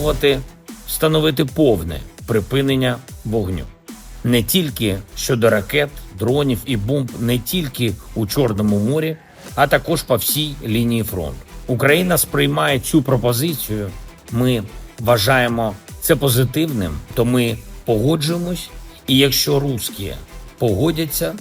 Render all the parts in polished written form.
спробувати встановити повне припинення вогню. Не тільки щодо ракет, дронів і бомб, не тільки у Чорному морі, а також по всій лінії фронту. Україна сприймає цю пропозицію, ми вважаємо це позитивним, то ми погоджуємось, і якщо русські погодяться,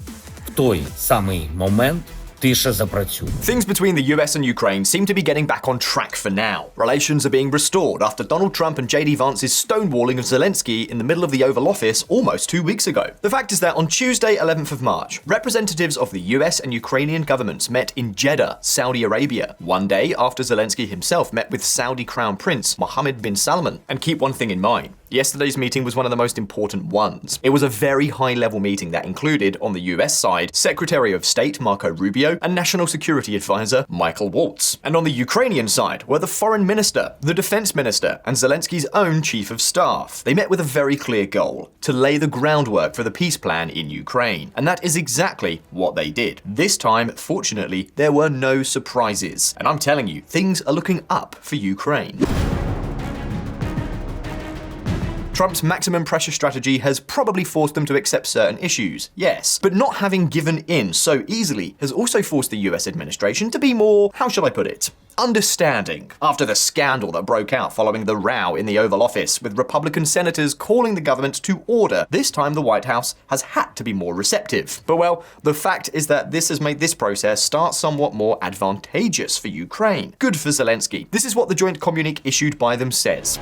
в той самий момент тиша запрацює. Things between the US and Ukraine seem to be getting back on track for now. Relations are being restored after Donald Trump and JD Vance's stonewalling of Zelensky in the middle of the Oval Office almost 2 weeks ago. The fact is that on Tuesday, 11th of March, representatives of the US and Ukrainian governments met in Jeddah, Saudi Arabia, one day after Zelensky himself met with Saudi Crown Prince Mohammed bin Salman. And keep one thing in mind. Yesterday's meeting was one of the most important ones. It was a very high-level meeting that included, on the US side, Secretary of State Marco Rubio and National Security Advisor Michael Waltz. And on the Ukrainian side were the Foreign Minister, the Defense Minister, and Zelensky's own Chief of Staff. They met with a very clear goal: to lay the groundwork for the peace plan in Ukraine. And that is exactly what they did. This time, fortunately, there were no surprises. And I'm telling you, things are looking up for Ukraine. Trump's maximum pressure strategy has probably forced them to accept certain issues, yes, but not having given in so easily has also forced the US administration to be more, how shall I put it, understanding. After the scandal that broke out following the row in the Oval Office, with Republican senators calling the government to order, this time the White House has had to be more receptive. But well, the fact is that this has made this process start somewhat more advantageous for Ukraine. Good for Zelensky. This is what the joint communique issued by them says.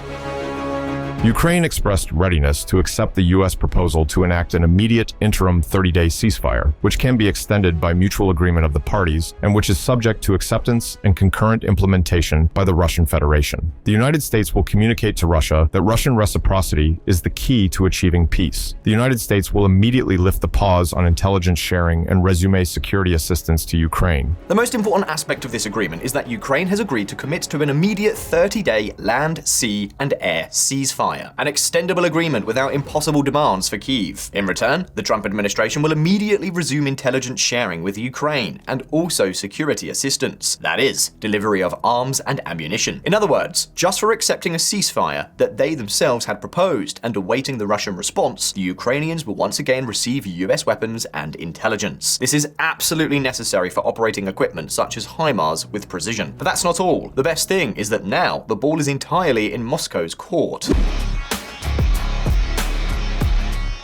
Ukraine expressed readiness to accept the U.S. proposal to enact an immediate interim 30-day ceasefire, which can be extended by mutual agreement of the parties and which is subject to acceptance and concurrent implementation by the Russian Federation. The United States will communicate to Russia that Russian reciprocity is the key to achieving peace. The United States will immediately lift the pause on intelligence sharing and resume security assistance to Ukraine. The most important aspect of this agreement is that Ukraine has agreed to commit to an immediate 30-day land, sea, and air ceasefire. An extendable agreement without impossible demands for Kyiv. In return, the Trump administration will immediately resume intelligence sharing with Ukraine and also security assistance. That is, delivery of arms and ammunition. In other words, just for accepting a ceasefire that they themselves had proposed and awaiting the Russian response, the Ukrainians will once again receive US weapons and intelligence. This is absolutely necessary for operating equipment such as HIMARS with precision. But that's not all. The best thing is that now the ball is entirely in Moscow's court.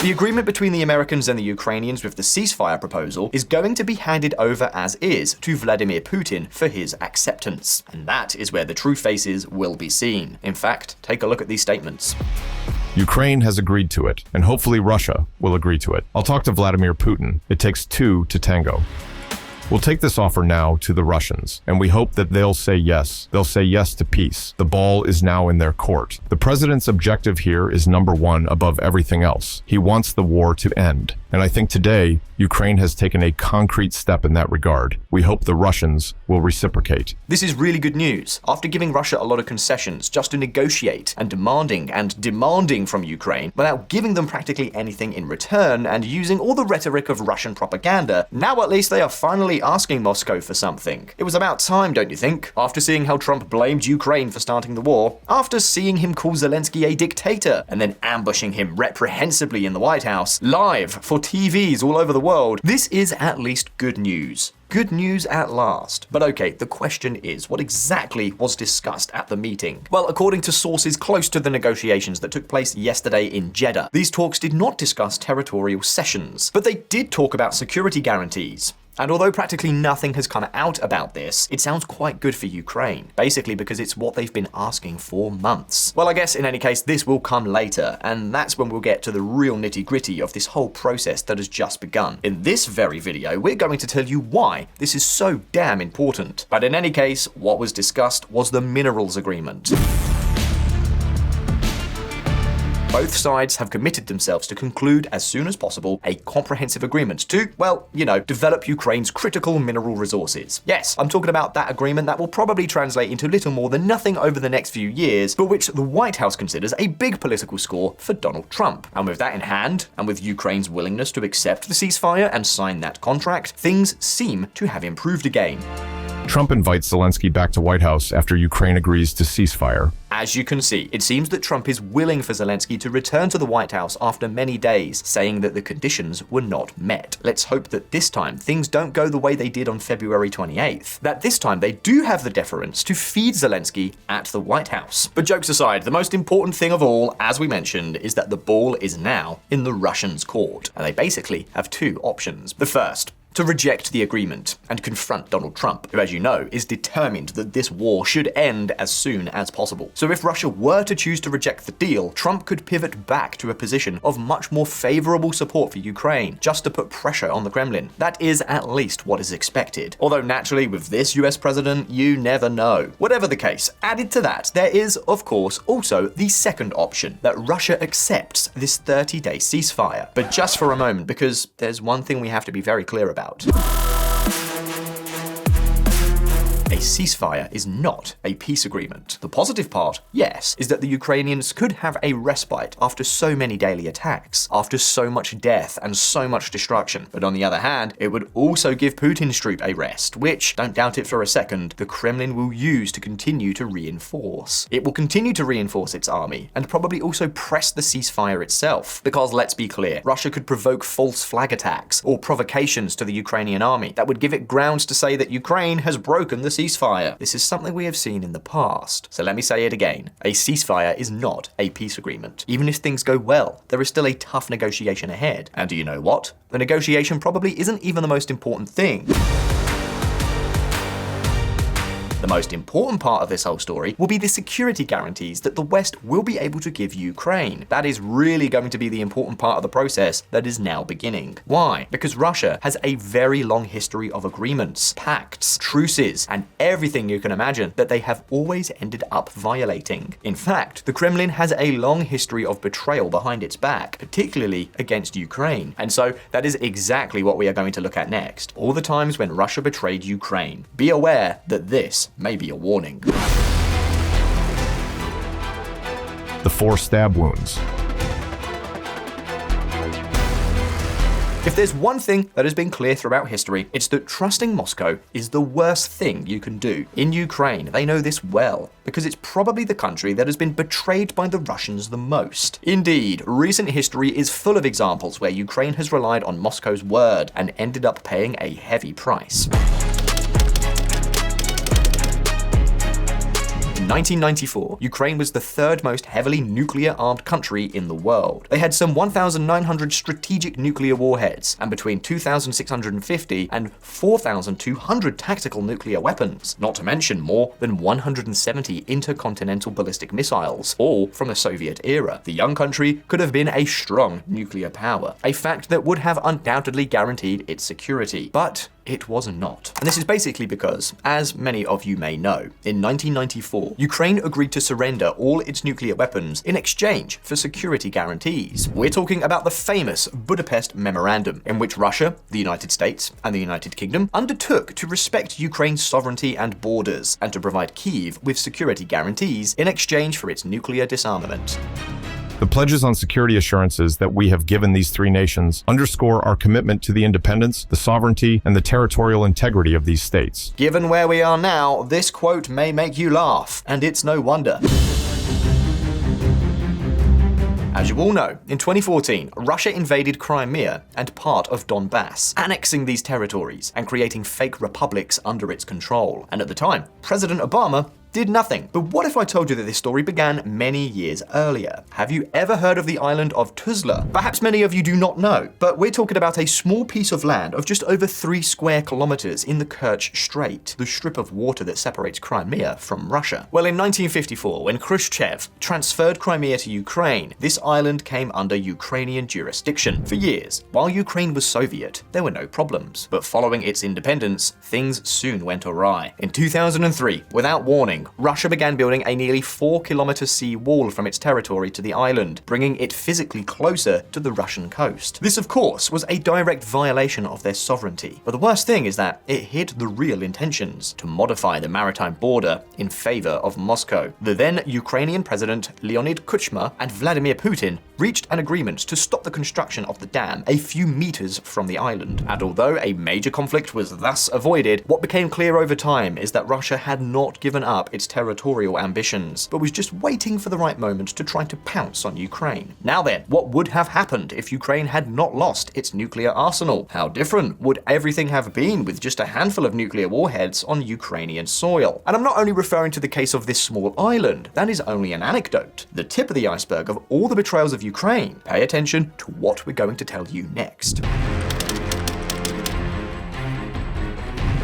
The agreement between the Americans and the Ukrainians with the ceasefire proposal is going to be handed over as is to Vladimir Putin for his acceptance. And that is where the true faces will be seen. In fact, take a look at these statements. Ukraine has agreed to it, and hopefully Russia will agree to it. I'll talk to Vladimir Putin. It takes two to tango. We'll take this offer now to the Russians, and we hope that they'll say yes. They'll say yes to peace. The ball is now in their court. The president's objective here is number one above everything else. He wants the war to end. And I think today, Ukraine has taken a concrete step in that regard. We hope the Russians will reciprocate. This is really good news. After giving Russia a lot of concessions just to negotiate and demanding from Ukraine without giving them practically anything in return and using all the rhetoric of Russian propaganda, now at least they are finally asking Moscow for something. It was about time, don't you think? After seeing how Trump blamed Ukraine for starting the war, after seeing him call Zelensky a dictator and then ambushing him reprehensibly in the White House, live for TVs all over the world, this is at least good news. Good news at last. But okay, the question is, what exactly was discussed at the meeting? Well, according to sources close to the negotiations that took place yesterday in Jeddah, these talks did not discuss territorial cessions, but they did talk about security guarantees. And although practically nothing has come out about this, it sounds quite good for Ukraine, basically because it's what they've been asking for months. Well, I guess in any case, this will come later, and that's when we'll get to the real nitty-gritty of this whole process that has just begun. In this very video, we're going to tell you why this is so damn important. But in any case, what was discussed was the minerals agreement. Both sides have committed themselves to conclude as soon as possible a comprehensive agreement to, well, develop Ukraine's critical mineral resources. Yes, I'm talking about that agreement that will probably translate into little more than nothing over the next few years, but which the White House considers a big political score for Donald Trump. And with that in hand, and with Ukraine's willingness to accept the ceasefire and sign that contract, things seem to have improved again. Trump invites Zelensky back to White House after Ukraine agrees to ceasefire. As you can see, it seems that Trump is willing for Zelensky to return to the White House after many days, saying that the conditions were not met. Let's hope that this time things don't go the way they did on February 28th. That this time they do have the deference to feed Zelensky at the White House. But jokes aside, the most important thing of all, as we mentioned, is that the ball is now in the Russians' court. And they basically have two options. The first, to reject the agreement and confront Donald Trump, who, as you know, is determined that this war should end as soon as possible. So if Russia were to choose to reject the deal, Trump could pivot back to a position of much more favorable support for Ukraine, just to put pressure on the Kremlin. That is at least what is expected. Although naturally, with this US president, you never know. Whatever the case, added to that, there is, of course, also the second option, that Russia accepts this 30-day ceasefire. But just for a moment, because there's one thing we have to be very clear about. A ceasefire is not a peace agreement. The positive part, yes, is that the Ukrainians could have a respite after so many daily attacks, after so much death and so much destruction. But on the other hand, it would also give Putin's troop a rest, which, don't doubt it for a second, the Kremlin will use to continue to reinforce. It will continue to reinforce its army, and probably also press the ceasefire itself. Because let's be clear, Russia could provoke false flag attacks or provocations to the Ukrainian army that would give it grounds to say that Ukraine has broken the ceasefire. This is something we have seen in the past. So let me say it again. A ceasefire is not a peace agreement. Even if things go well, there is still a tough negotiation ahead. And do you know what? The negotiation probably isn't even the most important thing. The most important part of this whole story will be the security guarantees that the West will be able to give Ukraine. That is really going to be the important part of the process that is now beginning. Why? Because Russia has a very long history of agreements, pacts, truces, and everything you can imagine that they have always ended up violating. In fact, the Kremlin has a long history of betrayal behind its back, particularly against Ukraine. And so that is exactly what we are going to look at next. All the times when Russia betrayed Ukraine. Be aware that this may be a warning. The 4 stab wounds. If there's one thing that has been clear throughout history, it's that trusting Moscow is the worst thing you can do. In Ukraine, they know this well, because it's probably the country that has been betrayed by the Russians the most. Indeed, recent history is full of examples where Ukraine has relied on Moscow's word and ended up paying a heavy price. In 1994, Ukraine was the third most heavily nuclear-armed country in the world. They had some 1,900 strategic nuclear warheads, and between 2,650 and 4,200 tactical nuclear weapons, not to mention more than 170 intercontinental ballistic missiles, all from the Soviet era. The young country could have been a strong nuclear power, a fact that would have undoubtedly guaranteed its security. But it was not. And this is basically because, as many of you may know, in 1994, Ukraine agreed to surrender all its nuclear weapons in exchange for security guarantees. We're talking about the famous Budapest Memorandum, in which Russia, the United States, and the United Kingdom undertook to respect Ukraine's sovereignty and borders, and to provide Kyiv with security guarantees in exchange for its nuclear disarmament. The pledges on security assurances that we have given these 3 nations underscore our commitment to the independence, the sovereignty, and the territorial integrity of these states. Given where we are now, this quote may make you laugh, and it's no wonder. As you all know, in 2014, Russia invaded Crimea and part of Donbass, annexing these territories and creating fake republics under its control. And at the time, President Obama did nothing. But what if I told you that this story began many years earlier? Have you ever heard of the island of Tuzla? Perhaps many of you do not know, but we're talking about a small piece of land of just over 3 square kilometers in the Kerch Strait, the strip of water that separates Crimea from Russia. Well, in 1954, when Khrushchev transferred Crimea to Ukraine, this island came under Ukrainian jurisdiction. For years, while Ukraine was Soviet, there were no problems. But following its independence, things soon went awry. In 2003, without warning, Russia began building a nearly 4-kilometer sea wall from its territory to the island, bringing it physically closer to the Russian coast. This, of course, was a direct violation of their sovereignty. But the worst thing is that it hid the real intentions: to modify the maritime border in favor of Moscow. The then Ukrainian president Leonid Kuchma and Vladimir Putin reached an agreement to stop the construction of the dam a few meters from the island. And although a major conflict was thus avoided, what became clear over time is that Russia had not given up its territorial ambitions, but was just waiting for the right moment to try to pounce on Ukraine. Now then, what would have happened if Ukraine had not lost its nuclear arsenal? How different would everything have been with just a handful of nuclear warheads on Ukrainian soil? And I'm not only referring to the case of this small island, that is only an anecdote, the tip of the iceberg of all the betrayals of Ukraine. Pay attention to what we're going to tell you next.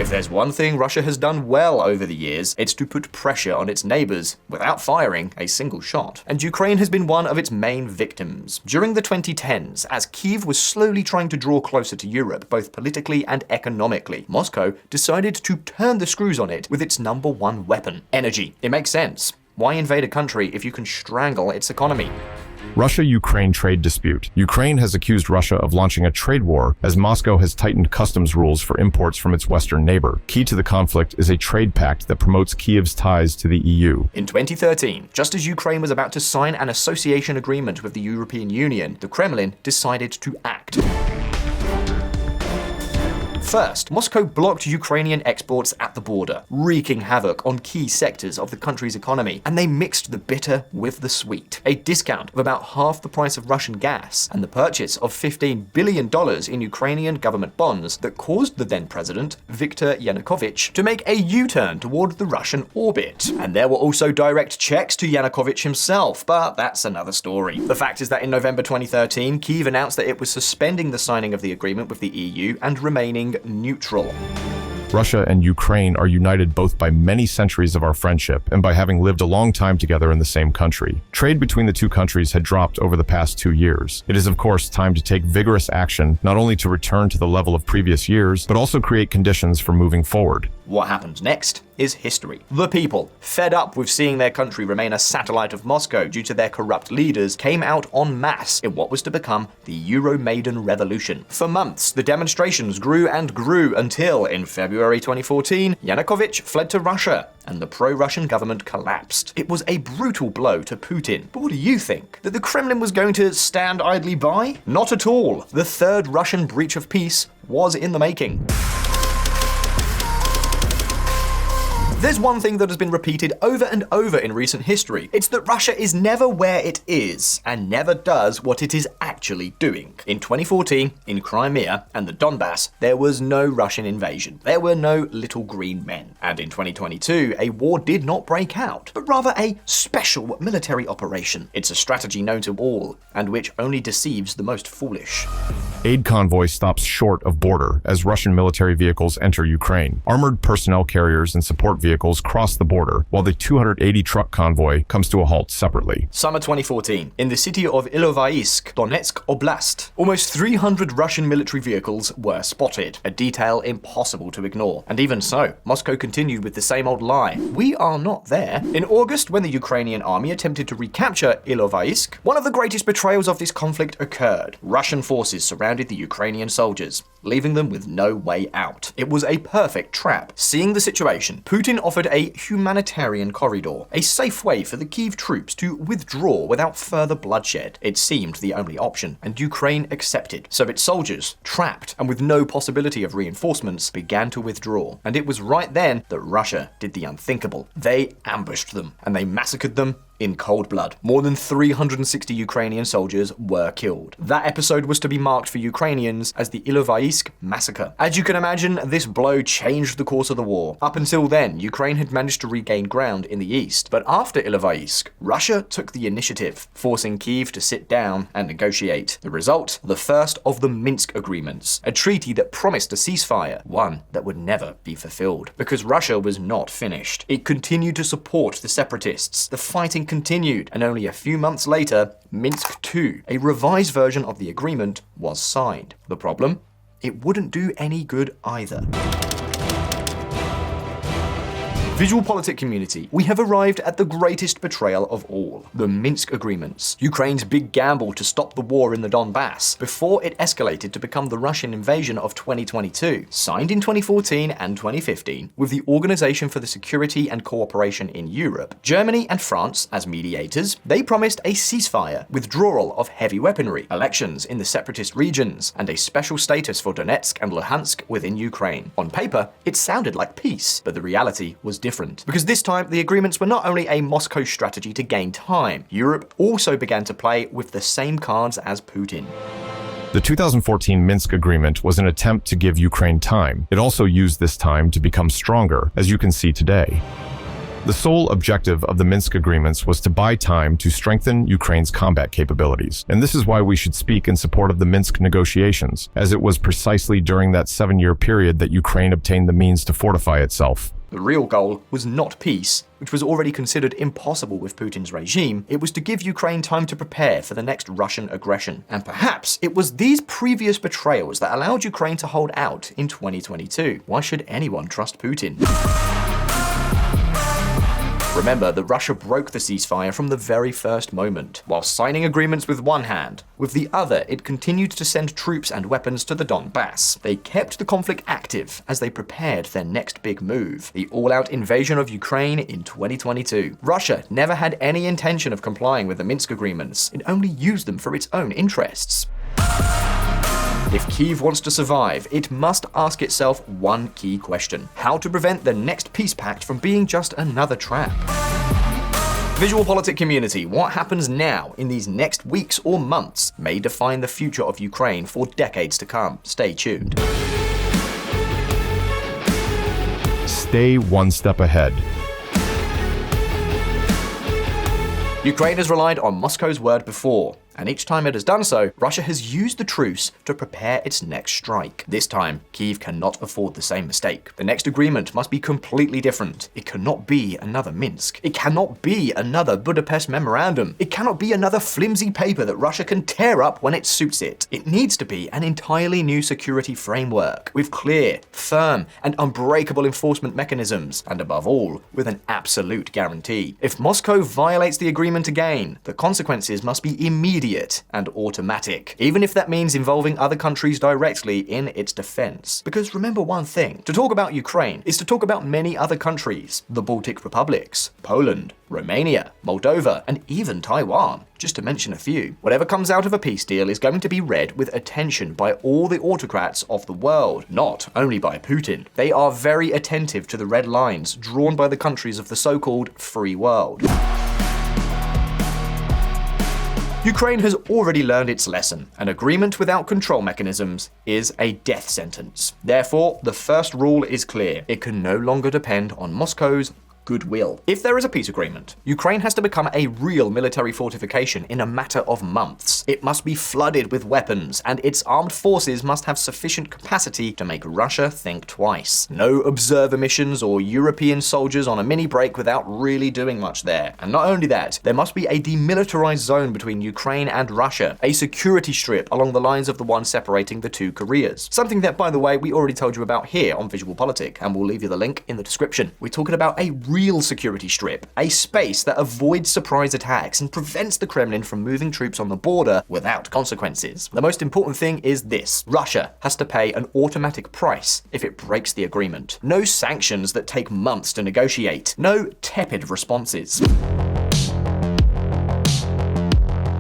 If there's one thing Russia has done well over the years, it's to put pressure on its neighbors without firing a single shot. And Ukraine has been one of its main victims. During the 2010s, as Kyiv was slowly trying to draw closer to Europe, both politically and economically, Moscow decided to turn the screws on it with its number one weapon: energy. It makes sense. Why invade a country if you can strangle its economy? Russia-Ukraine trade dispute. Ukraine has accused Russia of launching a trade war as Moscow has tightened customs rules for imports from its western neighbor. Key to the conflict is a trade pact that promotes Kyiv's ties to the EU. In 2013, just as Ukraine was about to sign an association agreement with the European Union, the Kremlin decided to act. First, Moscow blocked Ukrainian exports at the border, wreaking havoc on key sectors of the country's economy, and they mixed the bitter with the sweet. A discount of about half the price of Russian gas, and the purchase of $15 billion in Ukrainian government bonds that caused the then president, Viktor Yanukovych, to make a U-turn toward the Russian orbit. And there were also direct checks to Yanukovych himself, but that's another story. The fact is that in November 2013, Kyiv announced that it was suspending the signing of the agreement with the EU and remaining neutral. Russia and Ukraine are united both by many centuries of our friendship and by having lived a long time together in the same country. Trade between the two countries had dropped over the past 2 years. It is, of course, time to take vigorous action, not only to return to the level of previous years, but also create conditions for moving forward. What happens next is history. The people, fed up with seeing their country remain a satellite of Moscow due to their corrupt leaders, came out en masse in what was to become the Euromaidan Revolution. For months, the demonstrations grew and grew until, in February 2014, Yanukovych fled to Russia and the pro-Russian government collapsed. It was a brutal blow to Putin. But what do you think? That the Kremlin was going to stand idly by? Not at all. The third Russian breach of peace was in the making. There's one thing that has been repeated over and over in recent history. It's that Russia is never where it is, and never does what it is actually doing. In 2014, in Crimea and the Donbass, there was no Russian invasion. There were no little green men. And in 2022, a war did not break out, but rather a special military operation. It's a strategy known to all, and which only deceives the most foolish. Aid convoy stops short of border as Russian military vehicles enter Ukraine. Armored personnel carriers and support vehicles cross the border, while the 280 truck convoy comes to a halt separately. Summer 2014, in the city of Ilovaisk, Donetsk Oblast, almost 300 Russian military vehicles were spotted, a detail impossible to ignore. And even so, Moscow continued with the same old lie: we are not there. In August, when the Ukrainian army attempted to recapture Ilovaisk, one of the greatest betrayals of this conflict occurred. Russian forces surrounded the Ukrainian soldiers, leaving them with no way out. It was a perfect trap. Seeing the situation, Putin offered a humanitarian corridor, a safe way for the Kyiv troops to withdraw without further bloodshed. It seemed the only option, and Ukraine accepted. So its soldiers, trapped and with no possibility of reinforcements, began to withdraw. And it was right then that Russia did the unthinkable. They ambushed them, and they massacred them in cold blood. More than 360 Ukrainian soldiers were killed. That episode was to be marked for Ukrainians as the Ilovaisk massacre. As you can imagine, this blow changed the course of the war. Up until then, Ukraine had managed to regain ground in the east. But after Ilovaisk, Russia took the initiative, forcing Kyiv to sit down and negotiate. The result? The first of the Minsk agreements, a treaty that promised a ceasefire, one that would never be fulfilled. Because Russia was not finished. It continued to support the separatists. The fighting continued, and only a few months later, Minsk II, a revised version of the agreement, was signed. The problem? It wouldn't do any good either. VisualPolitik community, we have arrived at the greatest betrayal of all, the Minsk agreements. Ukraine's big gamble to stop the war in the Donbass before it escalated to become the Russian invasion of 2022, signed in 2014 and 2015 with the Organization for the Security and Cooperation in Europe, Germany and France as mediators. They promised a ceasefire, withdrawal of heavy weaponry, elections in the separatist regions, and a special status for Donetsk and Luhansk within Ukraine. On paper, it sounded like peace, but the reality was different. Because this time, the agreements were not only a Moscow strategy to gain time, Europe also began to play with the same cards as Putin. The 2014 Minsk agreement was an attempt to give Ukraine time. It also used this time to become stronger, as you can see today. The sole objective of the Minsk agreements was to buy time to strengthen Ukraine's combat capabilities. And this is why we should speak in support of the Minsk negotiations, as it was precisely during that 7-year period that Ukraine obtained the means to fortify itself. The real goal was not peace, which was already considered impossible with Putin's regime. It was to give Ukraine time to prepare for the next Russian aggression. And perhaps it was these previous betrayals that allowed Ukraine to hold out in 2022. Why should anyone trust Putin? Remember that Russia broke the ceasefire from the very first moment. While signing agreements with one hand, with the other it continued to send troops and weapons to the Donbass. They kept the conflict active as they prepared their next big move, the all-out invasion of Ukraine in 2022. Russia never had any intention of complying with the Minsk agreements. It only used them for its own interests. If Kyiv wants to survive, it must ask itself one key question: how to prevent the next peace pact from being just another trap. VisualPolitik community, what happens now in these next weeks or months may define the future of Ukraine for decades to come. Stay tuned. Stay one step ahead. Ukraine has relied on Moscow's word before, and each time it has done so, Russia has used the truce to prepare its next strike. This time, Kyiv cannot afford the same mistake. The next agreement must be completely different. It cannot be another Minsk. It cannot be another Budapest memorandum. It cannot be another flimsy paper that Russia can tear up when it suits it. It needs to be an entirely new security framework, with clear, firm, and unbreakable enforcement mechanisms, and above all, with an absolute guarantee. If Moscow violates the agreement again, the consequences must be immediate and automatic, even if that means involving other countries directly in its defense. Because remember one thing, to talk about Ukraine is to talk about many other countries, the Baltic republics, Poland, Romania, Moldova, and even Taiwan, just to mention a few. Whatever comes out of a peace deal is going to be read with attention by all the autocrats of the world, not only by Putin. They are very attentive to the red lines drawn by the countries of the so-called free world. Ukraine has already learned its lesson. An agreement without control mechanisms is a death sentence. Therefore, the first rule is clear. It can no longer depend on Moscow's goodwill. If there is a peace agreement, Ukraine has to become a real military fortification in a matter of months. It must be flooded with weapons, and its armed forces must have sufficient capacity to make Russia think twice. No observer missions or European soldiers on a mini break without really doing much there. And not only that, there must be a demilitarized zone between Ukraine and Russia, a security strip along the lines of the one separating the two Koreas. Something that, by the way, we already told you about here on VisualPolitik, and we'll leave you the link in the description. We're talking about a real security strip, a space that avoids surprise attacks and prevents the Kremlin from moving troops on the border without consequences. The most important thing is this: Russia has to pay an automatic price if it breaks the agreement. No sanctions that take months to negotiate. No tepid responses.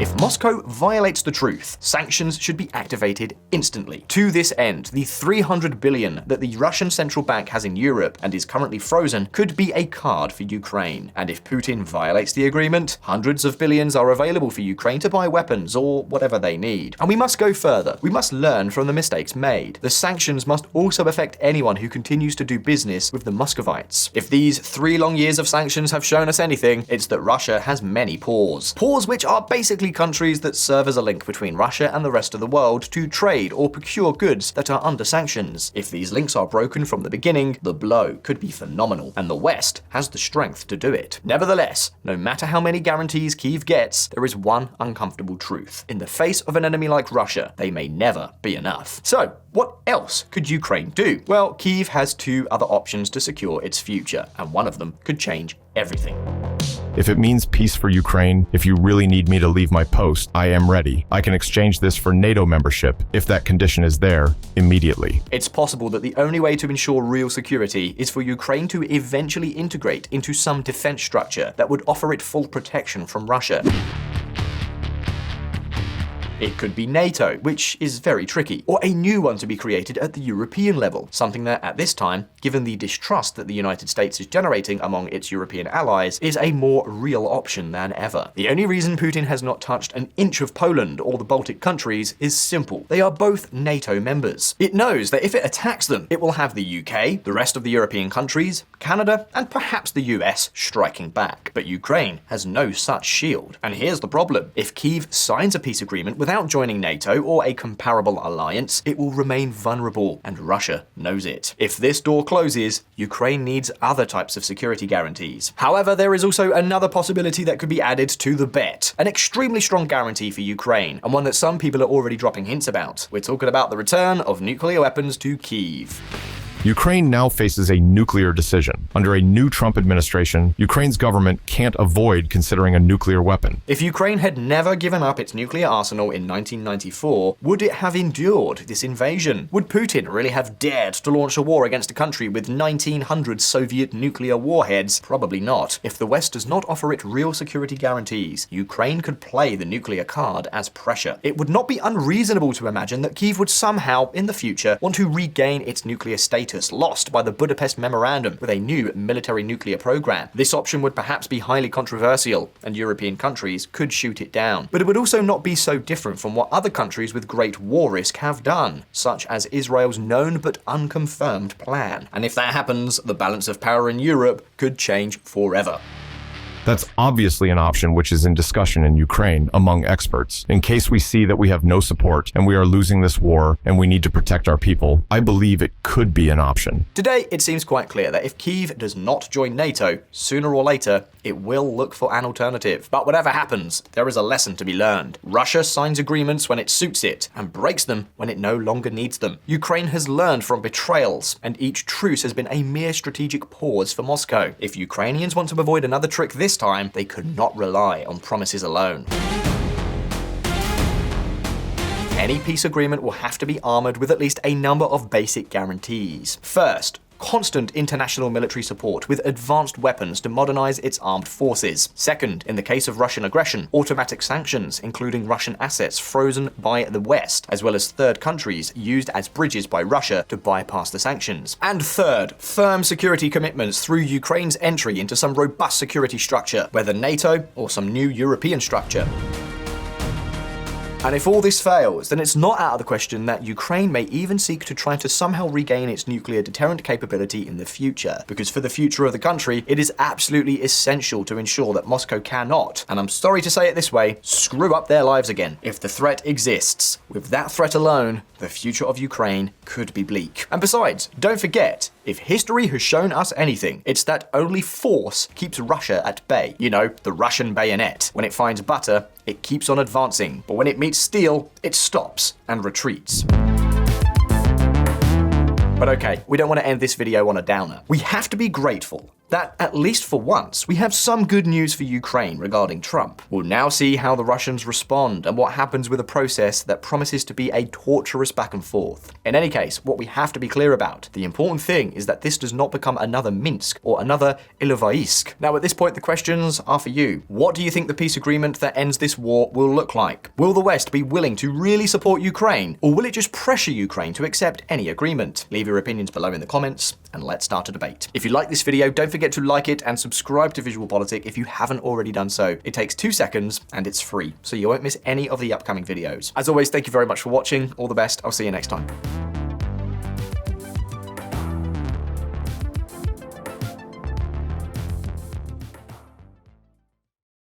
If Moscow violates the truth, sanctions should be activated instantly. To this end, the $300 billion that the Russian central bank has in Europe and is currently frozen could be a card for Ukraine. And if Putin violates the agreement, hundreds of billions are available for Ukraine to buy weapons or whatever they need. And we must go further. We must learn from the mistakes made. The sanctions must also affect anyone who continues to do business with the Muscovites. If these 3 long years of sanctions have shown us anything, it's that Russia has many pores. Pores which are basically countries that serve as a link between Russia and the rest of the world to trade or procure goods that are under sanctions. If these links are broken from the beginning, the blow could be phenomenal, and the West has the strength to do it. Nevertheless, no matter how many guarantees Kyiv gets, there is one uncomfortable truth. In the face of an enemy like Russia, they may never be enough. So, what else could Ukraine do? Well, Kyiv has two other options to secure its future, and one of them could change everything. If it means peace for Ukraine, if you really need me to leave my post, I am ready. I can exchange this for NATO membership, if that condition is there, immediately. It's possible that the only way to ensure real security is for Ukraine to eventually integrate into some defense structure that would offer it full protection from Russia. It could be NATO, which is very tricky, or a new one to be created at the European level, something that at this time, given the distrust that the United States is generating among its European allies, is a more real option than ever. The only reason Putin has not touched an inch of Poland or the Baltic countries is simple. They are both NATO members. It knows that if it attacks them, it will have the UK, the rest of the European countries, Canada, and perhaps the US striking back. But Ukraine has no such shield. And here's the problem. If Kyiv signs a peace agreement without joining NATO or a comparable alliance, it will remain vulnerable, and Russia knows it. If this door closes, Ukraine needs other types of security guarantees. However, there is also another possibility that could be added to the bet. An extremely strong guarantee for Ukraine, and one that some people are already dropping hints about. We're talking about the return of nuclear weapons to Kyiv. Ukraine now faces a nuclear decision. Under a new Trump administration, Ukraine's government can't avoid considering a nuclear weapon. If Ukraine had never given up its nuclear arsenal in 1994, would it have endured this invasion? Would Putin really have dared to launch a war against a country with 1,900 Soviet nuclear warheads? Probably not. If the West does not offer it real security guarantees, Ukraine could play the nuclear card as pressure. It would not be unreasonable to imagine that Kyiv would somehow, in the future, want to regain its nuclear status lost by the Budapest Memorandum with a new military nuclear program. This option would perhaps be highly controversial, and European countries could shoot it down. But it would also not be so different from what other countries with great war risk have done, such as Israel's known but unconfirmed plan. And if that happens, the balance of power in Europe could change forever. That's obviously an option which is in discussion in Ukraine among experts. In case we see that we have no support and we are losing this war and we need to protect our people, I believe it could be an option. Today, it seems quite clear that if Kyiv does not join NATO, sooner or later, it will look for an alternative. But whatever happens, there is a lesson to be learned. Russia signs agreements when it suits it and breaks them when it no longer needs them. Ukraine has learned from betrayals, and each truce has been a mere strategic pause for Moscow. If Ukrainians want to avoid another trick this time, they could not rely on promises alone. Any peace agreement will have to be armored with at least a number of basic guarantees. First, constant international military support with advanced weapons to modernize its armed forces. Second, in the case of Russian aggression, automatic sanctions, including Russian assets frozen by the West, as well as third countries used as bridges by Russia to bypass the sanctions. And third, firm security commitments through Ukraine's entry into some robust security structure, whether NATO or some new European structure. And if all this fails, then it's not out of the question that Ukraine may even seek to try to somehow regain its nuclear deterrent capability in the future. Because for the future of the country, it is absolutely essential to ensure that Moscow cannot, and I'm sorry to say it this way, screw up their lives again. If the threat exists, with that threat alone, the future of Ukraine could be bleak. And besides, don't forget, if history has shown us anything, it's that only force keeps Russia at bay. You know, the Russian bayonet. When it finds butter, it keeps on advancing. But when it meets steel, it stops and retreats. But okay, we don't want to end this video on a downer. We have to be grateful that, at least for once, we have some good news for Ukraine regarding Trump. We'll now see how the Russians respond and what happens with a process that promises to be a torturous back and forth. In any case, what we have to be clear about, the important thing is that this does not become another Minsk or another Ilovaisk. Now at this point, the questions are for you. What do you think the peace agreement that ends this war will look like? Will the West be willing to really support Ukraine, or will it just pressure Ukraine to accept any agreement? Leave your opinions below in the comments, and let's start a debate. If you like this video, don't forget to like it and subscribe to VisualPolitik if you haven't already done so. It takes 2 seconds and it's free, so you won't miss any of the upcoming videos. As always, thank you very much for watching. All the best. I'll see you next time.